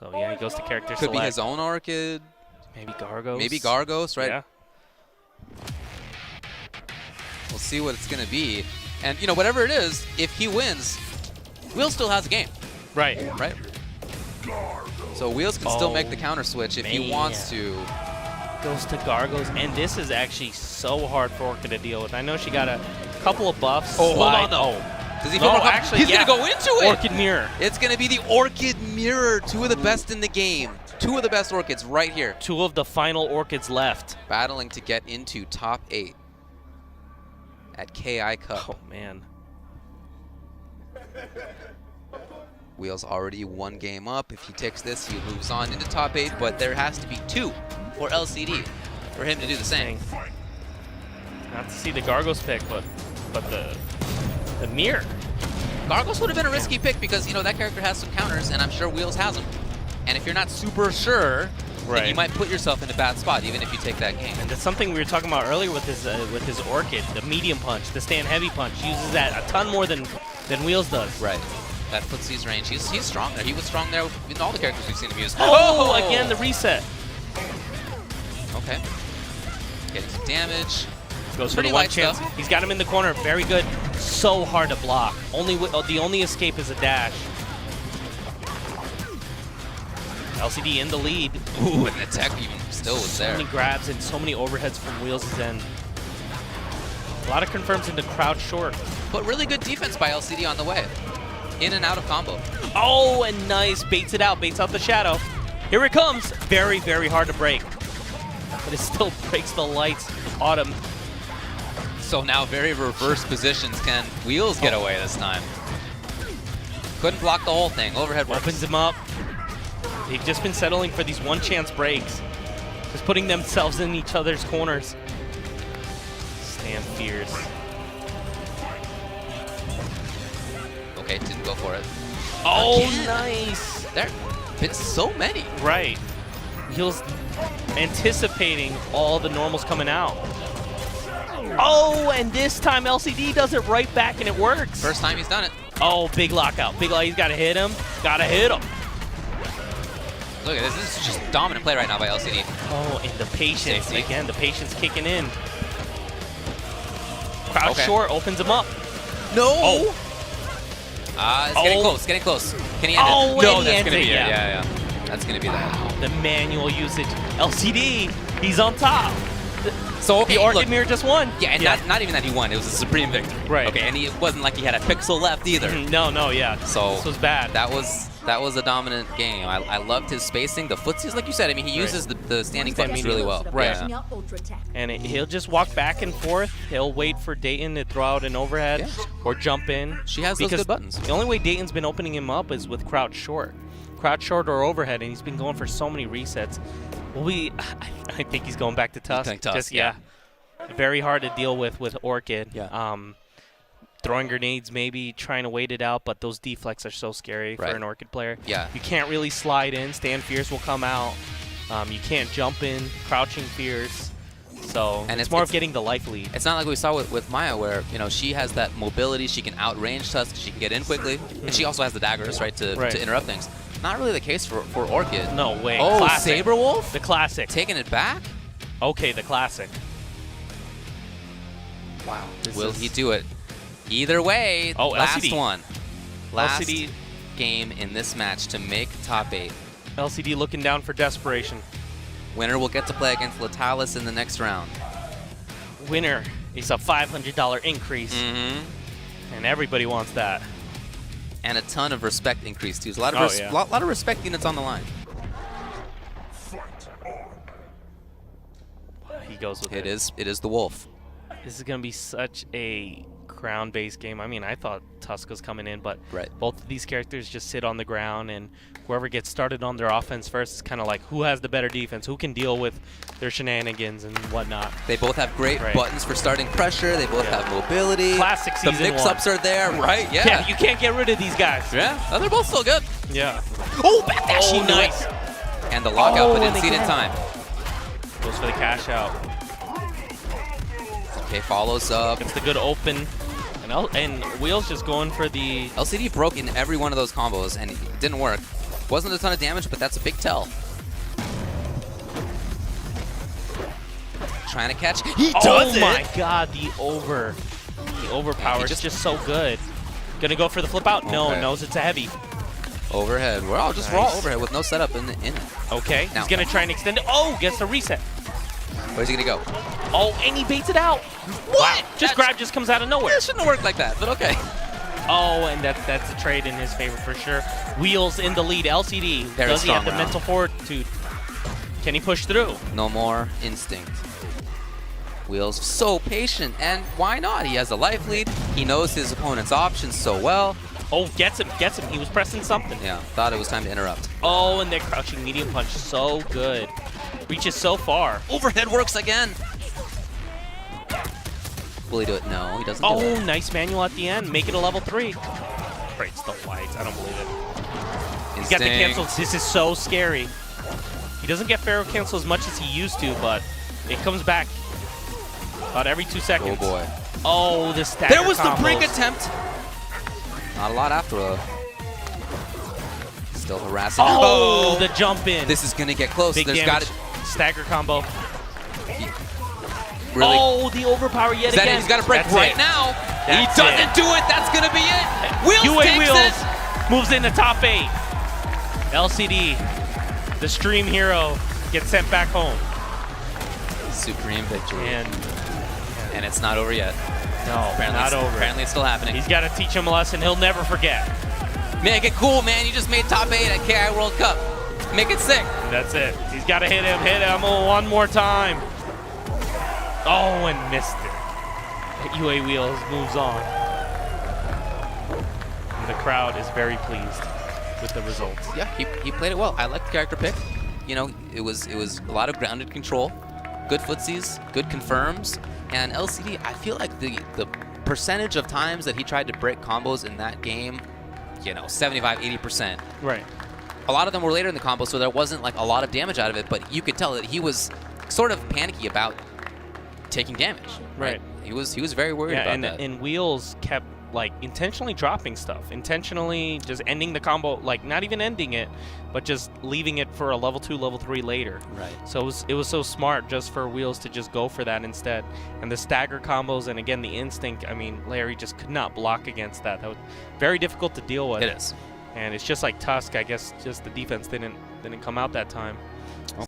So yeah, he goes to character Could select. be his own Orchid. Maybe Gargos. Maybe Gargos, right? Yeah. We'll see what it's going to be. And, you know, whatever it is, if he wins, Wheels still has a game. Right. Right? So Wheels can still make the counter switch if he wants to. Goes to Gargos, and this is actually so hard for Orchid to deal with. I know she got a couple of buffs. Oh, hold on, though. Does he feel more actually, He's going to go into it. Orchid Mirror. It's going to be the Orchid Mirror. Two of the best in the game. Two of the best Orchids right here. Two of the final Orchids left. Battling to get into top 8 at KI Cup. Oh, man. Wheels already one game up. If he takes this, he moves on into top 8, but there has to be 2 for LCD for him to do the same. Not to see the Gargos pick, but the Mirror. Gargos would have been a risky pick because, you know, that character has some counters, and I'm sure Wheels has them. And if you're not super sure, then you might put yourself in a bad spot, even if you take that game. And that's something we were talking about earlier with his Orchid, the medium punch, the stand heavy punch. He uses that a ton more than Wheels does. Right. That footsie's range. He's strong there. He was strong there with all the characters we've seen him use. Oh, again, the reset. Okay. Getting some damage. Goes for the one chance. He's got him in the corner. Very good. So hard to block. The only escape is a dash. LCD in the lead. Ooh, and the tech even still was there. So many grabs and so many overheads from Wheels' end. A lot of confirms into crouch short. But really good defense by LCD on the way. In and out of combo. Oh, and nice. Baits it out. Baits out the shadow. Here it comes. Very, very hard to break. But it still breaks the lights. Autumn. So now very reverse positions. Can Wheels get away this time? Couldn't block the whole thing. Overhead works. Opens him up. They've just been settling for these one-chance breaks. Just putting themselves in each other's corners. Stand fierce. Okay, didn't go for it. Oh, again. Nice. There have been so many. Right. Wheels anticipating all the normals coming out. Oh, and this time LCD does it right back and it works. First time he's done it. Oh, big lockout. Big lock. He's got to hit him. Got to hit him. Look at this. This is just dominant play right now by LCD. Oh, and the patience. Safety. Again, the patience kicking in. Crouch short opens him up. No. Oh. It's getting close. Getting close. Can he end Oh, it? No, and he that's ends going to it, be it. yeah. Yeah. That's going to be that. The manual usage. LCD. He's on top. So, okay, the Orchid look. Mirror just won. Yeah, and not even that he won. It was a supreme victory. Right. Okay, and it wasn't like he had a pixel left either. No, yeah. So this was bad. That was a dominant game. I loved his spacing. The footsies, like you said, I mean, he uses the standing buttons really well. Right. Yeah. And he'll just walk back and forth. He'll wait for Dayton to throw out an overhead or jump in. She has those good buttons. The only way Dayton's been opening him up is with crouch short. Crouch short or overhead, and he's been going for so many resets. I think he's going back to Tusk. Tusk, yeah. Very hard to deal with Orchid. Yeah. Throwing grenades, maybe trying to wait it out, but those deflects are so scary for an Orchid player. Yeah. You can't really slide in. Stand fierce will come out. You can't jump in. Crouching fierce. So it's more of getting the life lead. It's not like we saw with Maya where, you know, she has that mobility. She can outrange Tusk. She can get in quickly. And she also has the daggers, right, to interrupt things. Not really the case for Orchid. No way. Oh, Classic. Saberwolf? The classic. Taking it back? Okay, the classic. Wow. Will he do it? Either way, last LCD. one. Last LCD. game in this match to make top 8. LCD looking down for desperation. Winner will get to play against Latalis in the next round. Winner is a $500 increase. And everybody wants that. And a ton of respect increase, too. There's a lot of respect units on the line. He goes with it. It is the Wolf. This is going to be such a ground-based game. I mean, I thought Tusk was coming in, but both of these characters just sit on the ground, and whoever gets started on their offense first is kind of like who has the better defense, who can deal with their shenanigans and whatnot. They both have great buttons for starting pressure. They both have mobility. Classic season The mix-ups are there, right? Yeah. You can't get rid of these guys. Yeah, they're both still good. Yeah. Oh, backdash! Oh, nice. And the lockout, but didn't see it in time. Goes for the cash out. Okay, follows up. Gets the good open. And Wheels just going for the... LCD broke in every one of those combos, and it didn't work. Wasn't a ton of damage, but that's a big tell. Trying to catch. He does it! Oh my god, the overpower is just so good. Gonna go for the flip out? No, knows it's a heavy. Overhead. We're all just raw overhead with no setup in it. Okay, he's gonna try and extend it. Oh, gets a reset. Where's he gonna go? Oh, and he baits it out. What? Wow. Just grab just comes out of nowhere. It shouldn't have worked like that, but okay. Oh, and that's a trade in his favor for sure. Wheels in the lead. LCD. Very Does he have the round. mental fortitude? Can he push through? No more instinct. Wheels so patient, and why not? He has a life lead. He knows his opponent's options so well. Oh, gets him. He was pressing something. Yeah, thought it was time to interrupt. Oh, and that crouching medium punch, so good. Reaches so far. Overhead works again. Will he do it? No, he doesn't do it. Oh, nice manual at the end. Make it a level 3. Breaks the whites. I don't believe it. He's got the cancel. This is so scary. He doesn't get Pharaoh cancel as much as he used to, but it comes back about every 2 seconds. Oh boy. Oh, the stagger There was combos. the break attempt. Not a lot after though. Still harassing. Oh, the jump in. This is gonna get close. Big There's damage. got Stagger combo. really. Oh, the overpower yet again. He's got to break right now. He doesn't do it. That's gonna be it. Wheels takes it. Moves into top 8. LCD, the stream hero, gets sent back home. Supreme victory. And it's not over yet. No, Apparently not over. Apparently it's still happening. He's got to teach him a lesson he'll never forget. Make it cool, man. You just made top 8 at KI World Cup. Make it sick. That's it. He's got to hit him. Hit him one more time. Oh, and missed it. UA Wheels moves on. And the crowd is very pleased with the results. Yeah, he played it well. I like the character pick. You know, it was a lot of grounded control, good footsies, good confirms, and LCD. I feel like the percentage of times that he tried to break combos in that game, you know, 75-80%. Right. A lot of them were later in the combo, so there wasn't like a lot of damage out of it. But you could tell that he was sort of panicky about taking damage. Right. He was very worried about that. And Wheels kept like intentionally dropping stuff, intentionally just ending the combo, like not even ending it, but just leaving it for a level 2, level 3 later. Right. So it was so smart just for Wheels to just go for that instead. And the stagger combos and again the instinct, I mean, Larry just could not block against that. That was very difficult to deal with. It is. And it's just like Tusk, I guess just the defense didn't come out that time.